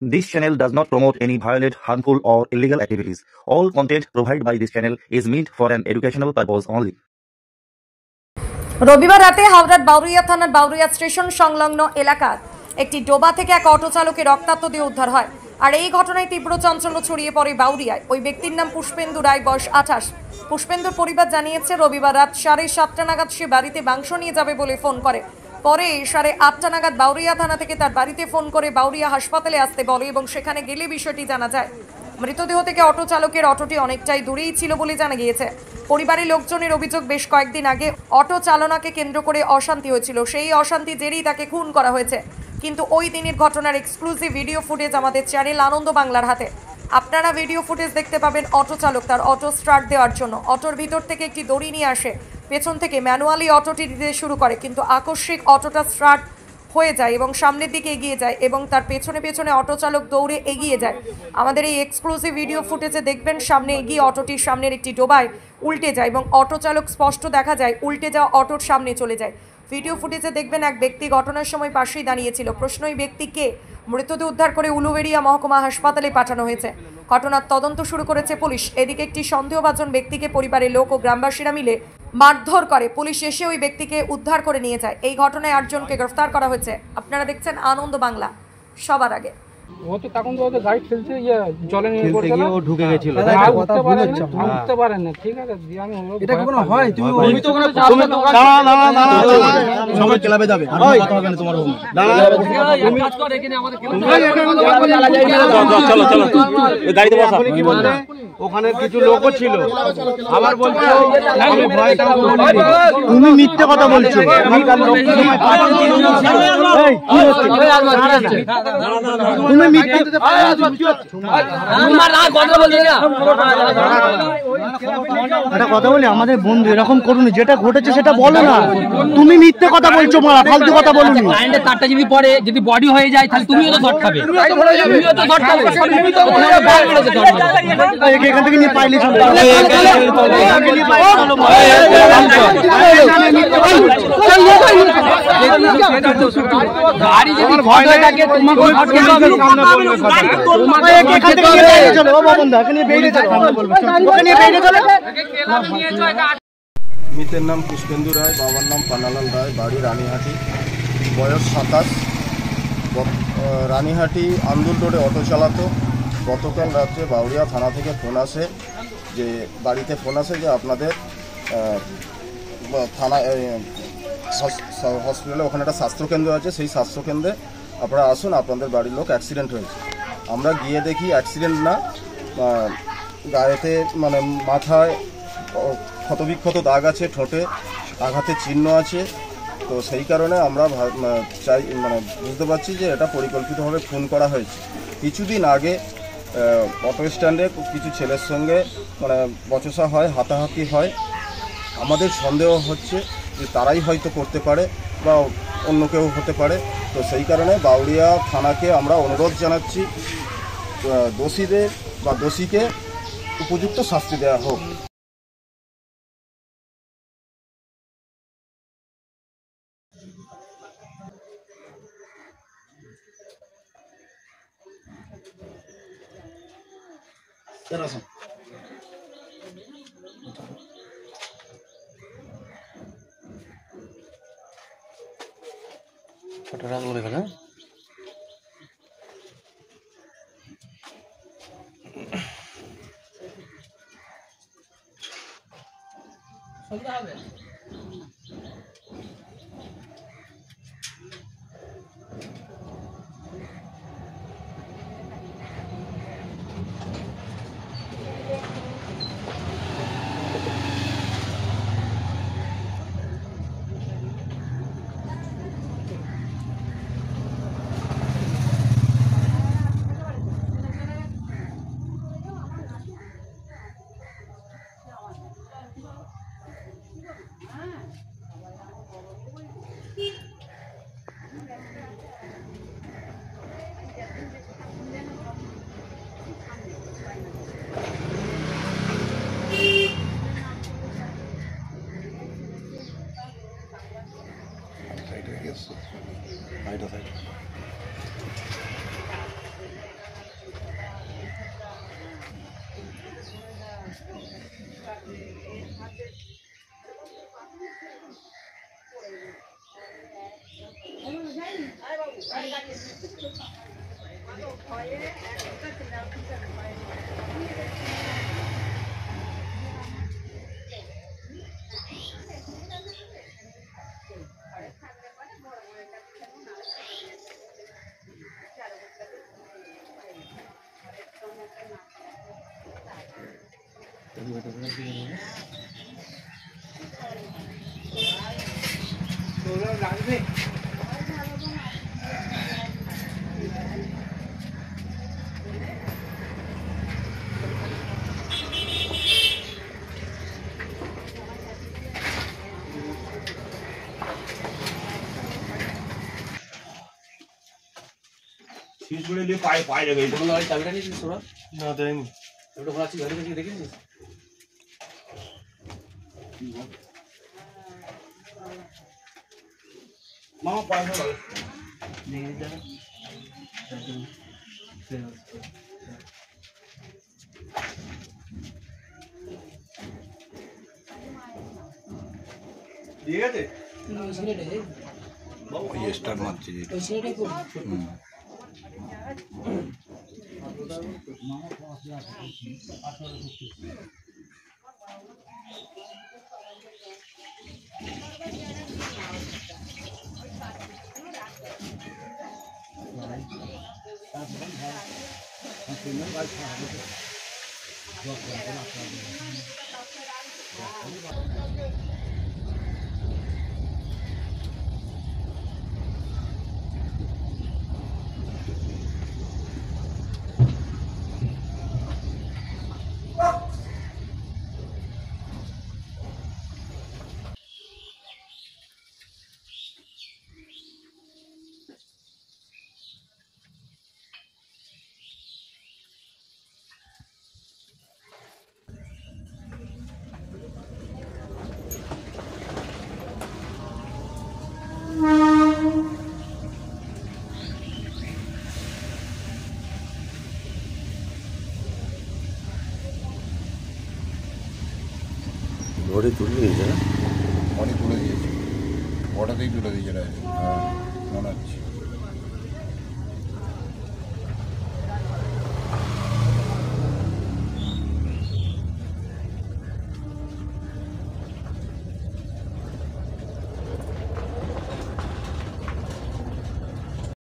This channel does not promote any violent, harmful, or illegal activities. All content provided by this channel is meant for an educational purpose only. রবিবার রাতে হাওড়ার বাউরিয়া থানার Bauria station সংলগ্ন এলাকার একটি ডোবা থেকে এক অটো চালকের রক্তাক্ত দেহ উদ্ধার হয়। আর এই ঘটনায় তীব্র চাঞ্চল্য ছড়িয়ে পড়ে বাউরিয়ায়। ওই ব্যক্তির নাম পুষ্পেন্দু রায়, বয়স 28। পুষ্পেন্দুর পরিবার জানিয়েছে, রবিবার রাত 7:30 নাগাদ সে বাড়িতে মাংস নিয়ে যাবে বলে ফোন করে। পরে 8:30 নাগাদ বাউরিয়া থানা থেকে তার বাড়িতে ফোন করে বাউরিয়া হাসপাতালে আসতে বলে এবং সেখানে গেলে বিষয়টি জানা যায়। মৃতদেহ থেকে অটো চালকের অটোটি অনেকটাই দূরেই ছিল বলে জানা গিয়েছে। পরিবারের লোকজনের অভিযোগ, বেশ কয়েকদিন আগে অটো চালনাকে কেন্দ্র করে অশান্তি হয়েছিল। সেই অশান্তি জেরেই তাকে খুন করা হয়েছে। কিন্তু ওই দিনের ঘটনার এক্সক্লুসিভ ভিডিও ফুটেজ আমাদের চ্যানেল আনন্দ বাংলার হাতে। আপনারা ভিডিও ফুটেজ দেখতে পাবেন। অটো চালক তার অটো স্টার্ট দেওয়ার জন্য অটোর ভিতর থেকে একটি দড়ি নিয়ে আসে, পেছন থেকে ম্যানুয়ালি অটোটি দিতে শুরু করে, কিন্তু আকস্মিক অটোটা স্টার্ট হয়ে যায় এবং সামনের দিকে এগিয়ে যায় এবং তার পেছনে পেছনে অটো চালক দৌড়ে এগিয়ে যায়। আমাদের এই এক্সক্লুসিভ ভিডিও ফুটেজে দেখবেন, সামনে এগিয়ে অটোটির সামনের একটি ডোবায় উল্টে যায় এবং অটো চালক স্পষ্ট দেখা যায় উল্টে যাওয়া অটোর সামনে চলে যায়। ভিডিও ফুটেজে দেখবেন এক ব্যক্তি ঘটনার সময় পাশেই দাঁড়িয়েছিল। প্রশ্ন, এই ব্যক্তি কে? মৃতদেহ উদ্ধার করে উলুবেড়িয়া মহকুমা হাসপাতালে পাঠানো হয়েছে। ঘটনার তদন্ত শুরু করেছে পুলিশ। এদিকে একটি সন্দেহভাজন ব্যক্তিকে পরিবারের লোক ও গ্রামবাসীরা মিলে মারধর করে। পুলিশ এসে ওই ব্যক্তিকে উদ্ধার করে নিয়ে যায়। এই ঘটনায় 8 জনকে গ্রেফতার করা হয়েছে। আপনারা দেখছেন আনন্দ বাংলা। সবার আগে ও তো তখন তো ওদের গাড়ি খেলছে, জলে নিয়ে পড়ে গেল, ও ঢুকে গেছিল, উঠতে পারেন না। ঠিক আছে, আমি এটা কোনো হয়? তুমি তো ওখানে সবাই ক্লাবে যাবে, কথা হবে না তোমার। তুমি কাজ কর, এখানে আমাদের চলো চলো গাড়িতে বসা। কি বলতে ওখানে কিছু লোকও ছিল, আবার বলছো তুমি মিথ্যে কথা বলছো। তুমি মিথ্যে একটা কথা বলি, আমাদের বন্ধু এরকম করুনি, যেটা ঘটেছে সেটা বলো না। তুমি মিথ্যে কথা বলছো, মারা ফালতু কথা বলুনি। কারেন্টের তারটা যদি পড়ে, যদি বডি হয়ে যায়, তাহলে তুমিও তো শর্ট খাবে, তুমিও তো শর্ট খাবে। এখান থেকে নিয়ে পাইলে চলো, গাড়ি যদি ভয় হয়ে থাকে তোমাকে মৃতের নাম পুষ্পেন্দু রায়, বাবার নাম পানালাল রায়, বাড়ি রানীহাটি, বয়স 27। রানীহাটি আন্দুল রোডে অটো চালাতো। গতকাল রাত্রে বাউরিয়া থানা থেকে ফোন আসে, যে বাড়িতে ফোন আসে যে আপনাদের থানা হসপিটালে ওখানে একটা স্বাস্থ্যকেন্দ্র আছে, সেই স্বাস্থ্যকেন্দ্রে আপনারা আসুন, আপনাদের বাড়ির লোক অ্যাক্সিডেন্ট হয়েছে। আমরা গিয়ে দেখি অ্যাক্সিডেন্ট না, গায়েতে মানে মাথায় ক্ষতবিক্ষত দাগ আছে, ঠোঁটে আঘাতের চিহ্ন আছে। তো সেই কারণে আমরা চাই বুঝতে পারছি যে এটা পরিকল্পিতভাবে খুন করা হয়েছে। কিছুদিন আগে অটো স্ট্যান্ডে কিছু ছেলের সঙ্গে বচসা হয়, হাতাহাতি হয়। আমাদের সন্দেহ হচ্ছে যে তারাই হয়তো করতে পারে বা অন্য কেউ হতে পারে। তো সেই কারণে বাউরিয়া থানাকে আমরা অনুরোধ জানাচ্ছি, দোষীদের বা দোষীকে উপযুক্ত শাস্তি দেওয়া হোক। চাবিটা নিয়েছিস তোরা? না দেয়নি। ওটা খোলা ছিল, দেখেছিস? মামা পায়ে ভালো দেখে দিতে হবে। ঠিক আছে ওই স্টার মারছে যে ঘরে তুলে দিয়েছে না? অনেক তুলে দিয়েছে, ওটাতেই তুলে দিয়েছে, হ্যাঁ মনে হচ্ছে।